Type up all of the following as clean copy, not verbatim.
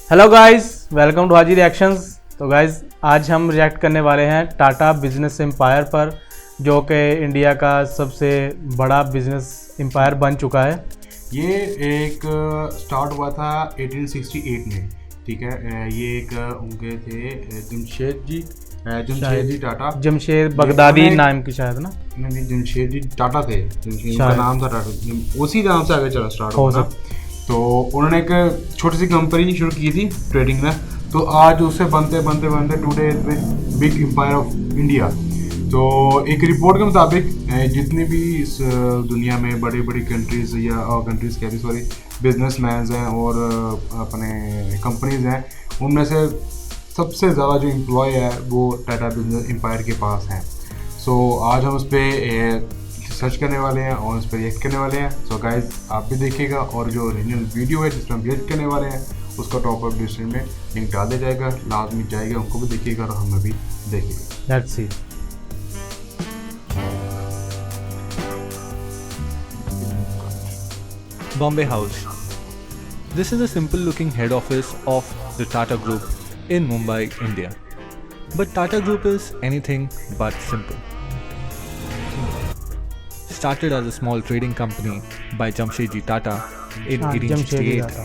Hello guys, welcome to Haji reactions. तो guys आज हम रिएक्ट करने वाले हैं टाटा बिजनेस एम्पायर पर, जो कि इंडिया का सबसे बड़ा बिजनेस एम्पायर बन चुका है। ये एक स्टार्ट हुआ था 1868 में, ठीक है। ये एक उनके थे जमशेद जी टाटा, जमशेद बगदादी नाम की शायद ना, नहीं जमशेद जी टाटा थे, उनका नाम था टाटा, उसी नाम से आगे चला स्टार्ट हुआ। तो उन्होंने एक छोटी सी कंपनी शुरू की थी ट्रेडिंग में। तो आज उससे बनते बनते बनते today big empire of India. तो एक रिपोर्ट के मुताबिक जितने भी इस दुनिया में बड़ी बड़ी कंट्रीज़ या कंट्रीज़ कह रही सॉरी बिजनेसमैन हैं और अपने कंपनीज़ हैं, उनमें से सबसे ज़्यादा जो एम्प्लॉय है वो टाटा बिजनेस एम्पायर के पास हैं। सो आज हम उस पर सर्च करने वाले हैं और उस पर रिएक्ट करने वाले हैं। सो गाइज आप भी देखिएगा, और जो ओरिजिनल वीडियो है जिस पर हम रिएक्ट करने वाले हैं उसका टॉप अप डिस्क्रिप्शन में लिंक डाल दिया जाएगा, लाजमी जाएगा, उनको भी देखिएगा और हमें भी देखिएगा। Let's see. Bombay House. This is a simple looking head office of the Tata Group in Mumbai, India. But Tata Group is anything but simple. Started as a small trading company by Jamshedji Tata in 1868.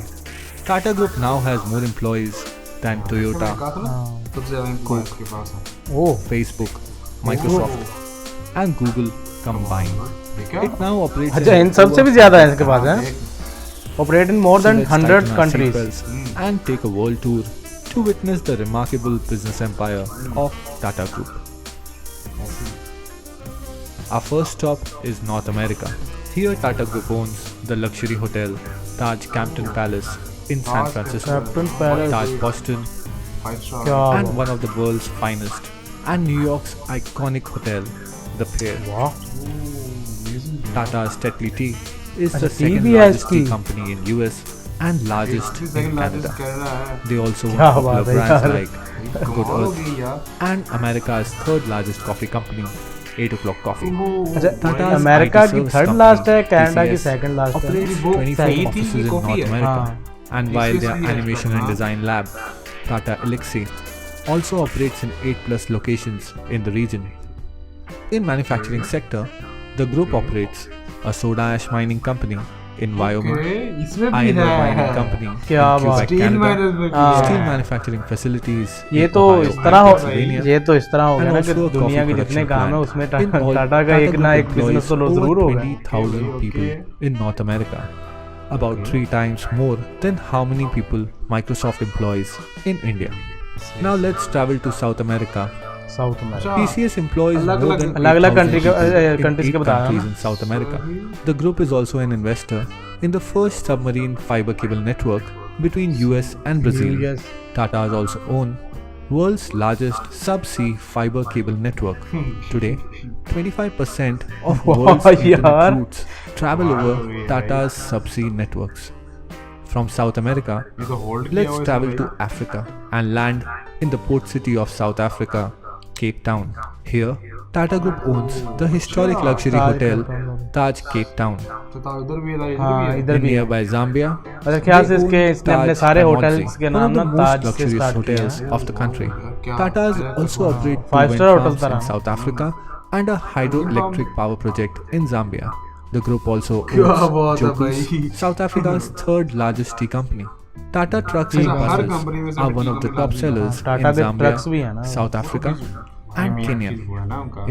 Tata Group now has more employees than Toyota, Facebook, Microsoft and Google combined. It now operates अच्छा, इन सबसे भी ज़्यादा है इसके पास है। Operate in more than 100 countries and take a world tour to witness the remarkable business empire of Tata Group. Our first stop is North America. Here Tata Group owns the luxury hotel Taj Campton Palace in San Francisco, Taj Boston, and one of the world's finest, and New York's iconic hotel, The Pierre. Tata's Tetley Tea is the second largest tea company in US and largest in Canada. They also own popular brands like Good Earth and America's third largest coffee company, 8 O'Clock Coffee. अच्छा, America की third last है, Canada की second last है। Operates 25 offices in North America. And while their animation and design lab, Tata Elixir, also operates in 8+ locations in the region. In manufacturing sector, the group operates a soda ash mining company in Wyoming, iron ore mining company in Quebec, Canada, steel manufacturing facilities ये in तो Ohio इस तरह and हो Pennsylvania, ये तो इस तरह हो गया and ना कि also a दुनिया coffee के जितने production काम है plant. उसमें In all, टाटा का एक ना एक Group बिजनेस तो employs जरूर over होगा। 20,000 people in North America, about 3 times more than how many people Microsoft employs in India. Now let's travel to South America. South में TCS employs more than अलग-अलग 8,000 people in countries 8 के बताया countries ना। in South America. The group is also an investor in the first submarine fiber cable network between US and Brazil. Yes. Tata has also owned world's largest subsea fiber cable network. Today, 25% of world's internet routes travel over Tata's subsea networks. From South America, let's travel to Africa and land in the port city of South Africa, Cape Town. Here, Tata Group owns the historic luxury hotel Taj Cape Town. हाँ, इधर भी है। Nearby Zambia, अच्छा, ख्याल से इसके इसने अपने सारे होटल्स के one नाम of ना the ताज most से luxurious स्टार्ट किए hotels हैं। of the country. Tata's also operate 2 5-star wind hotels farms in तरह। South Africa and a hydroelectric power project in Zambia. The group also owns Jockeys, South Africa's third largest tea company. Tata trucks and buses are one of the top sellers in Tata के trucks भी हैं Zambia, ना। South Africa and Kenya.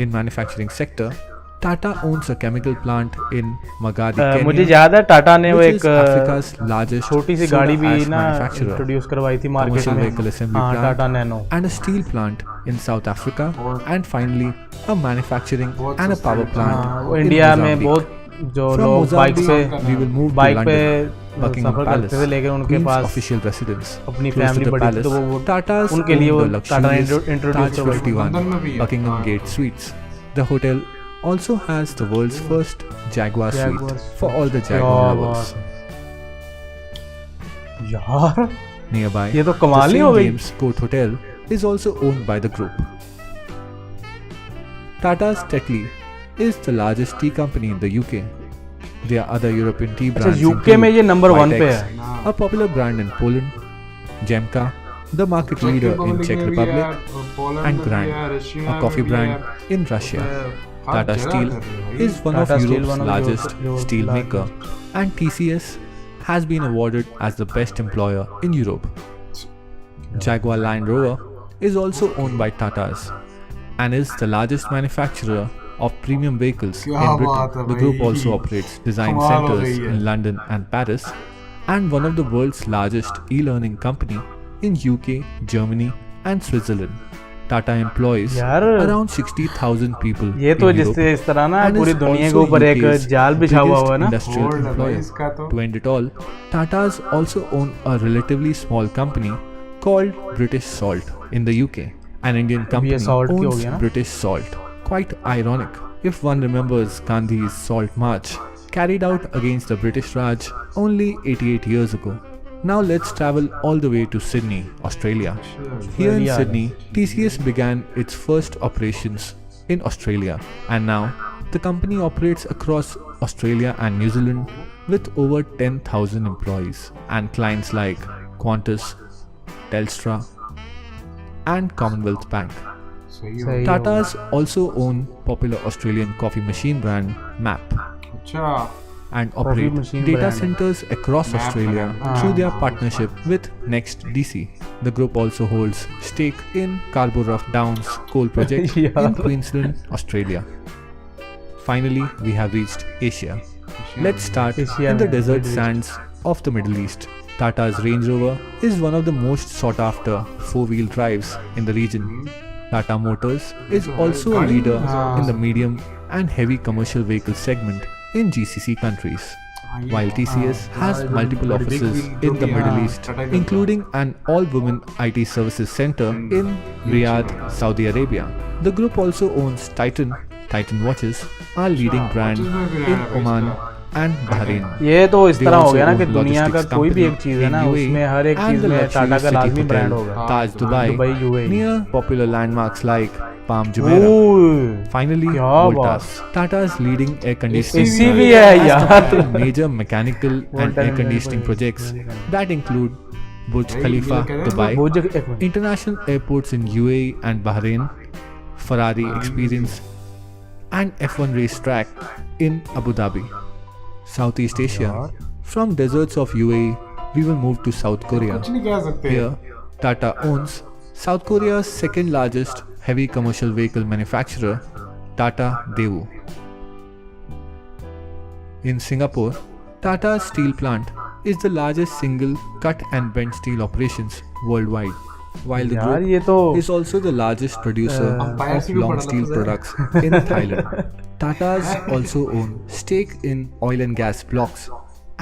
In manufacturing sector, Tata owns a chemical plant in Magadi, मुझे Kenya, याद है टाटा ने वो which is एक Africa's largest छोटी सी soda गाड़ी भी ash ना manufacturer, इंट्रोड्यूस करवाई थी मार्केट commercial में। vehicle assembly हाँ, Tata plant, nano. and a steel plant in South Africa, and finally a manufacturing and a power हाँ, plant वो in इंडिया में Mozambique. बहुत जो From लोग बाइक Mozambique, पे we will move to bike पे London, Buckingham सफर Palace, करते थे, लेकिन उनके Queen's पास official residence. अपनी Close to फैमिली the बड़ी थी, तो palace, वो Tata's उनके लिए own वो the टाटा ने luxurious इंट्रोड्यूस Taj करवाई थी। 51 Buckingham Gate Suites. The hotel also has the world's first Jaguar suite for all the Jaguar lovers. यार Nearby, ये तो the कमाल ही St. हो गई। James Court Hotel is also owned by the group. Tata's Tetley is the largest tea company in the UK. There are other European tea अच्छा brands. UK में ये number 1 पे Whitex, है। a popular brand in Poland, Jemka, the market leader in Czech Republic, and Grand, a coffee brand in Russia. Tata Steel is one of Tata Steel, Europe's one of largest Europe's steel maker, largest. and TCS has been awarded as the best employer in Europe. Jaguar Land Rover is also owned by Tatas and is the largest manufacturer of premium vehicles in क्या बात Britain. है The group भाई। also operates design कमाल हो centers गई है। in London and Paris, and one of the world's largest e-learning company in UK, Germany and Switzerland. Tata employs यार, around 60,000 people ये तो in Europe जिससे इस तरह ना and पूरी is दुनिया के also ऊपर एक UK's जाल बिछा हुआ biggest हुआ है ना। industrial Hold है भाई employer. इसका तो। To end it all, Tatas also own a relatively small company called British Salt in the UK. An Indian company Salt की हो owns गया ना? British Salt. Quite ironic if one remembers Gandhi's Salt March carried out against the British Raj only 88 years ago. Now let's travel all the way to Sydney, Australia. Here in बढ़िया। Sydney, TCS began its first operations in Australia, and now the company operates across Australia and New Zealand with over 10,000 employees and clients like Qantas, Telstra, and Commonwealth Bank. सही हो। सही हो। Tatas also own popular Australian coffee machine brand MAP अच्छा and operate machine data brand. centers across MAP Australia brand. through their partnership with Next DC. The group also holds stake in Scarborough Downs coal project Yeah. in Queensland, Australia. Finally, we have reached Asia. Let's start Asia in the में, desert Middle East. sands of the Middle East. Tata's Range Rover is one of the most sought after four-wheel drives in the region. Tata Motors is also a leader in the medium and heavy commercial vehicle segment in GCC countries. While TCS has multiple offices in the Middle East, including an all-women IT services center in Riyadh, Saudi Arabia. The group also owns Titan. Titan watches are leading brand in Oman and Bahrain. ये तो इस They तरह हो also गया ना own कि दुनिया का logistics कोई भी company एक चीज़ है ना, in UAE उसमें हर एक and चीज़ the में luxury टाटा का city लाजमी hotel ब्रांड होगा। Taj Dubai, Dubai, UAE। near popular landmarks like Palm Jumeirah. ओह, Finally, क्या Voltas, Tata's leading air conditioning AC भी brand, है has यार। completed major mechanical and Voltas air conditioning projects that include Burj Hey, Khalifa, ये क्या है? Dubai, वो जगह एक minute. international airports in UAE and Bahrain, Ferrari Experience, and F1 racetrack in Abu Dhabi. Southeast Asia. From deserts of UAE, we will move to South Korea. कुछ नहीं कह सकते। Here, Tata owns South Korea's second largest heavy commercial vehicle manufacturer, Tata Daewoo. In Singapore, Tata's steel plant is the largest single cut and bent steel operations worldwide, while the यार group ये तो is also the largest producer Empire of से भी long बड़ा steel लफ्ज़ है। products in Thailand. Tatas also own stake in oil and gas blocks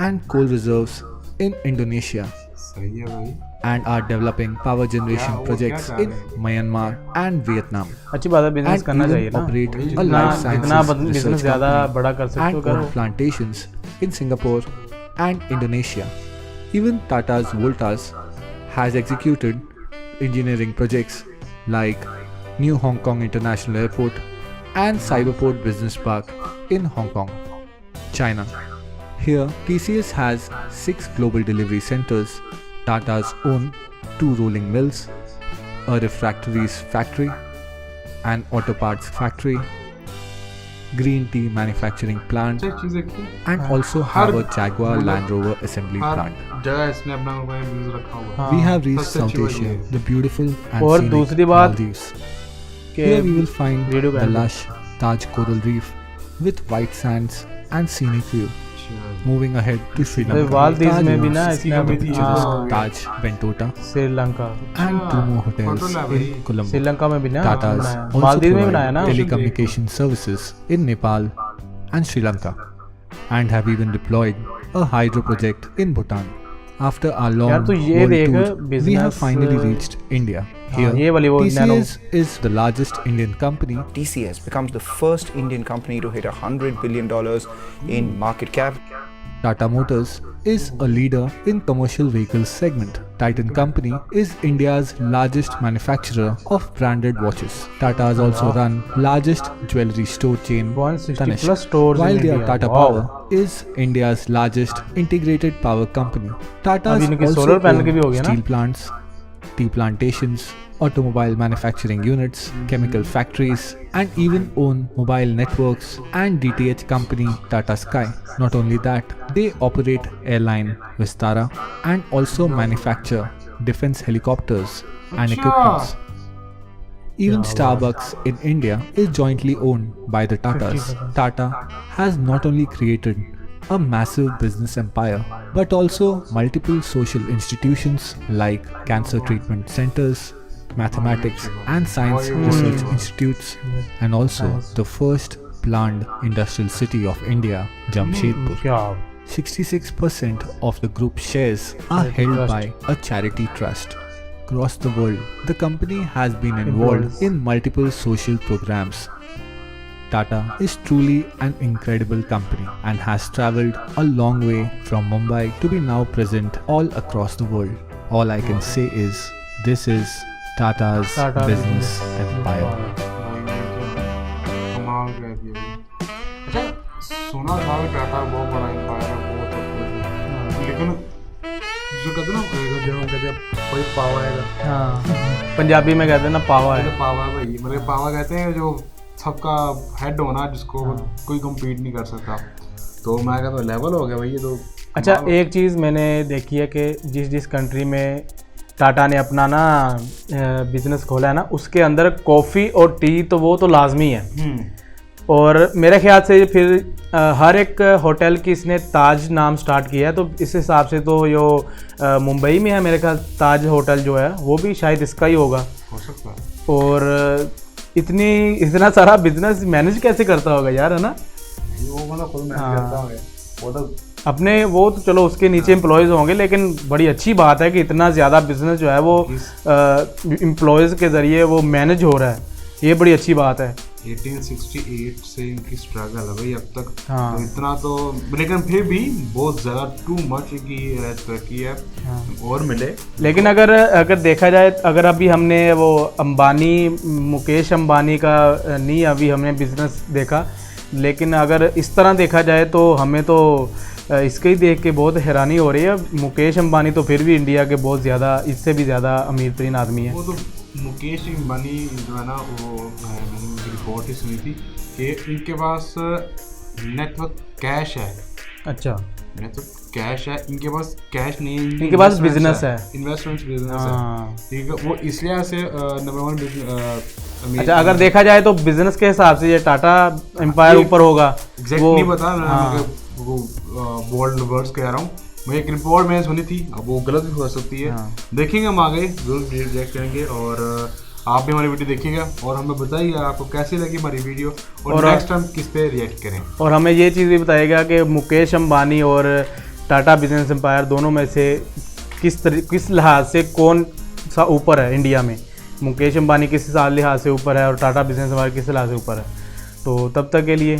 and coal reserves in Indonesia सही है भाई। and are developing power generation वो projects क्या in Myanmar and Vietnam. अच्छी बात है, बिजनेस And करना चाहिए even ना। operate a जितना life जितना sciences बिजनेस research ज़्यादा company बड़ा कर सकते हो and करो। own plantations in Singapore and Indonesia. Even Tata's Voltas has executed engineering projects like New Hong Kong International Airport and Cyberport Business Park in Hong Kong, China. Here, TCS has 6 global delivery centers. Tata's own 2 rolling mills, a refractories factory, an auto parts factory, green tea manufacturing plant, अच्छा चीज़ है कि and also have a Jaguar Land Rover assembly her plant. जगह इसने अपना mobile use रखा हुआ है। हाँ। We have reached सबसे South अच्छी बात Asia, ये है। the beautiful and और scenic दूसरी बात Maldives. कि Here we will find video the cancel. lush Taj Coral Reef with white sands and scenic view. Moving ahead to Sri Lanka, Maldives Taj में भी ना owns इसने कमी थी, हाँ, Taj Bentota Sri Lanka and 2 more hotels Hotel है in भाई। Colombo. Sri Lanka में भी ना Tatas बनाया, also मालदीव में बनाया ना। provide telecommunication services in Nepal and Sri Lanka and have even deployed a hydro project in Bhutan. After our long यार तो ये world देख, tour, we business, have finally reached India. Here, ये वाली वो TCS is the largest Indian company TCS becomes the first Indian company to hit $100 billion in market cap. Tata Motors is a leader in commercial vehicles segment. Titan Company is India's largest manufacturer of branded watches. Tata has also run largest jewelry store chain 160 Tanishq, plus stores while in their India. Tata Wow. Power is India's largest integrated power company. Tata अभी इनके also solar panel के भी हो own गया ना? steel plants, tea plantations, automobile manufacturing units, chemical factories, and even own mobile networks and DTH company Tata Sky. Not only that, they operate airline Vistara and also manufacture defense helicopters and equipments. Even Starbucks in India is jointly owned by the Tatas. Tata has not only created a massive business empire, but also multiple social institutions like cancer treatment centers, mathematics and science research institutes, and also the first planned industrial city of India, Jamshedpur. क्या 66% of the group shares are held by a charity trust. Across the world, the company has been involved in multiple social programs. Tata is truly an incredible company and has traveled a long way from Mumbai to be now present all across the world. All I can say is, this is Tata's Tata business empire. कमाल कह दिया भाई। अच्छा सुना था कि टाटा बहुत बड़ा एम्पायर है, बहुत सब कुछ, लेकिन जो कहते हैं ना जब हम कहते हैं कोई पावा है, हाँ पंजाबी में कहते हैं ना पावा है। पावा भाई, मतलब पावा कहते हैं जो सबका हेड होना, जिसको कोई कम्पीट नहीं कर सकता। तो मैं कहता हूँ लेवल हो गया भाई ये तो। अच्छा एक चीज़ मैंने देखी है कि जिस कंट्री में टाटा ने अपना ना बिजनेस खोला है ना, उसके अंदर कॉफ़ी और टी तो वो तो लाजमी है। और मेरे ख्याल से फिर हर एक होटल की इसने ताज नाम स्टार्ट किया है, तो इस हिसाब से तो जो मुंबई में है मेरे ख्याल ताज होटल जो है वो भी शायद इसका ही होगा। हो सकता है। और इतना सारा बिजनेस मैनेज कैसे करता होगा यार, है ना? वो मतलब खुद मैनेज करता है वो तो अपने, वो तो चलो उसके नीचे एम्प्लॉयज़ होंगे, लेकिन बड़ी अच्छी बात है कि इतना ज़्यादा बिजनेस जो है वो एम्प्लॉयज़ के ज़रिए वो मैनेज हो रहा है, ये बड़ी अच्छी बात है। 1868 से इनकी स्ट्रगल है भाई अब तक। हाँ। तो इतना तो, लेकिन फिर भी बहुत ज़्यादा टू मच की तरक्की है। हाँ। और मिले। लेकिन अगर देखा जाए, अगर अभी हमने वो अंबानी, मुकेश अंबानी का नहीं अभी हमने बिज़नेस देखा, लेकिन अगर इस तरह देखा जाए तो हमें तो इसके ही देख के बहुत हैरानी हो रही है। मुकेश अंबानी तो फिर भी इंडिया के बहुत ज़्यादा, इससे भी ज़्यादा अमीर तरीन आदमी है। वो तो मुकेश अंबानी जो है ना, वो मैंने उनकी रिपोर्ट ही सुनी थी कि इनके पास नेटवर्क कैश है। अच्छा, नेटवर्क कैश है, इनके पास कैश नहीं है, इनके पास बिजनेस है, इन्वेस्टमेंट बिजनेस है। ठीक है, वो इसलिए से नंबर 1 बिजनेस। अच्छा अगर देखा जाए तो बिजनेस के हिसाब से ये टाटा एम्पायर ऊपर होगा। एग्जैक्ट नहीं पता, मैं वो बोल्ड वर्ड्स कह रहा हूँ। मैं एक रिपोर्ट मैंने सुनी थी, अब वो गलत भी हो सकती है। देखेंगे हम आगे, जरूर रिएक्ट करेंगे, और आप भी हमारी वीडियो देखिएगा और हमें बताइएगा आपको कैसी लगी हमारी वीडियो, और नेक्स्ट टाइम किस पे रिएक्ट करें। और हमें ये चीज़ भी बताइएगा कि मुकेश अंबानी और टाटा बिजनेस एम्पायर दोनों में से किस लिहाज से कौन सा ऊपर है इंडिया में। मुकेश अंबानी किस लिहाज से ऊपर है और टाटा बिजनेस एम्पायर किस लिहाज से ऊपर है। तो तब तक के लिए